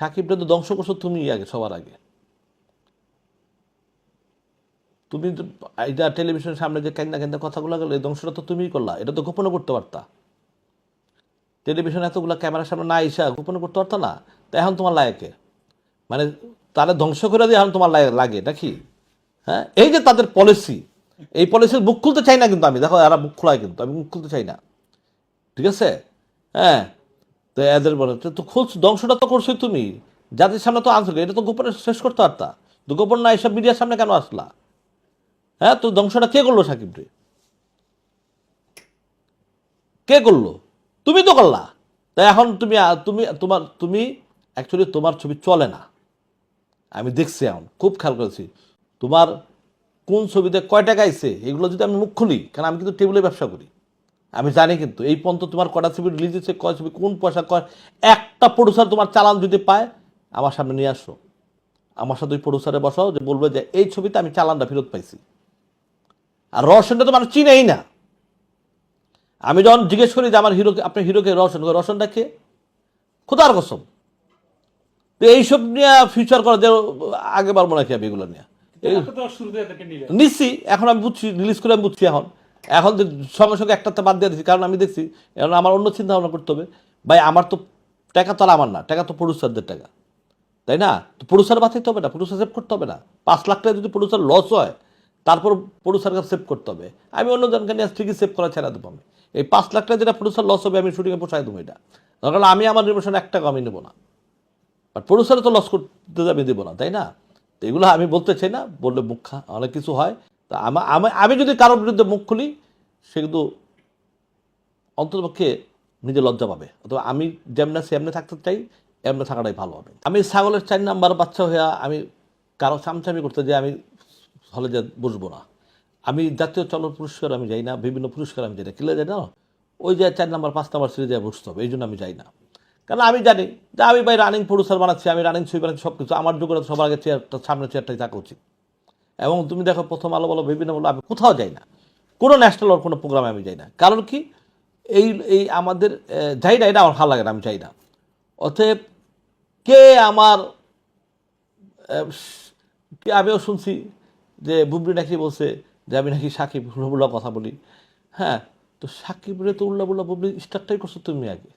সাকিবটা তো ধ্বংস করছো তুমি আগে, সবার আগে। তুমি তো এটা টেলিভিশনের সামনে যে কেন্দা কেন্দা কথাগুলো গেলো, এই ধ্বংসটা তো তুমিই করলা। এটা তো গোপনও করতে পারতা, টেলিভিশন এতগুলো ক্যামেরার সামনে না এসে গোপন করতে পারতো না। তো এখন তোমার লাগে মানে তারা ধ্বংস করে দিয়ে এখন তোমার লাগে নাকি? হ্যাঁ, এই যে তাদের পলিসি, এই পলিসির মুখ খুলতে চাই না কিন্তু আমি, দেখো এরা মুখ খোলায় কিন্তু আমি মুখ খুলতে চাই না, ঠিক আছে? হ্যাঁ, তো এদের বলে তো খুলছ, ধ্বংসটা তো করছোই তুমি, জাতির সামনে তো আনছো, এটা তো গোপনে শেষ করতে পারতা। তো গোপন না এসব মিডিয়ার সামনে কেন আসলা? হ্যাঁ, তো ধ্বংসটা কে করলো সাকিব রে? কে করলো? তুমি তো করলা। তাই এখন তুমি তুমি অ্যাকচুয়ালি তোমার ছবি চলে না, আমি দেখছি, এখন খুব খেয়াল করেছি তোমার কোন ছবিতে কয় টাকা আইছে এগুলো যদি আমি মুখ খুলি, কারণ আমি কিন্তু টেবিলে ব্যবসা করি, আমি জানি কিন্তু এই পর্যন্ত তোমার কটা ছবি রিলিজ হচ্ছে, কয় ছবি কোন পয়সা কয়, একটা প্রডিউসার তোমার চালান যদি পায় আমার সামনে নিয়ে আসো, আমার সাথে ওই প্রডিউসারে বসাও, যে বলবে যে এই ছবিতে আমি চালানটা ফেরত পাইছি। আর রওশনটা তো মানুষ চিনেই না। আমি যখন জিজ্ঞেস করি যে আমার হিরোকে, আপনার হিরোকে, রওশনটা কে, খোদার কসম। তো এইসব নিয়ে ফিউচার করা যে আগে পারবো নাকি আমি এগুলো নিয়ে নিচ্ছি, এখন আমি বুঝছি, রিলিজ করে আমি বুঝছি। এখন এখন সঙ্গে সঙ্গে একটাতে বাদ দিয়ে দিচ্ছি, কারণ আমি দেখছি এখন আমার অন্য চিন্তা ভাবনা করতে হবে। ভাই আমার তো টাকা তো আর আমার না, টাকা তো প্রডিউসারদের টাকা, তাই না? তো প্রডিউসার বাঁচাইতে হবে না, প্রডিউসার সেভ করতে হবে না? 5 লাখ টাকা যদি প্রডিউসার লস হয় তারপর প্রডিউসারকে সেভ করতে হবে। আমি অন্য জনকে নিয়ে ঠিকই সেভ করা ছেড়ে দেবো। আমি এই 5 লাখ টাকা যেটা প্রডিউসার লস হবে আমি শুটিংয়ে পোষায় দেবো, এটা কারণ আমি আমার নির্বাচনে 1 টাকা আমি নেবো না, আর প্রডিউসারে তো লস করতে যাবে, দেবো না, তাই না? তো এগুলো আমি বলতে চাই না, বললে মুখ অনেক কিছু হয়। তা আমি যদি কারোর বিরুদ্ধে মুখ খুলি সে কিন্তু অন্ততপক্ষে নিজে লজ্জা পাবে, অথবা আমি যেমন আছি এমনি থাকতে চাই, এমনি থাকাটাই ভালো হবে। আমি ছাগলের 4 নাম্বার বাচ্চা হইয়া আমি কারো চামচামি করতে যে আমি হলে যে বসবো না। আমি জাতীয় চলন পুরস্কার আমি যাই না, বিভিন্ন পুরস্কার আমি যাই না, কিলে যাই না, ওই যে 4 নাম্বার 5 নাম্বার সিরিজে বসতে হবে, এই জন্য আমি যাই না। কারণ আমি জানি যে আমি ভাই রানিং প্রডিউসার বানাচ্ছি, আমি রানিং ছবি বানাচ্ছি, সব কিছু আমার যোগ্যতা সবার আগে চেয়ারটা, সামনে চেয়ারটাই থাকা উচিত। এবং তুমি দেখো প্রথম আলো বলো, বিভিন্ন বলো, আমি কোথাও যাই না, কোনো ন্যাশনাল ওর কোনো প্রোগ্রামে আমি যাই না। কারণ কি, এই এই আমাদের যাই না, এটা আমার ভালো লাগে না, আমি চাই না। অতএব কে আমার আমিও শুনছি যে বুবলি নাকি বলছে যে আমি নাকি সাকিব উল্লাবুল্লা কথা বলি। হ্যাঁ, তো সাকিব রে তো উল্লাবুল্লা বুবলি স্টার্টটাই করছো তুমি আগে।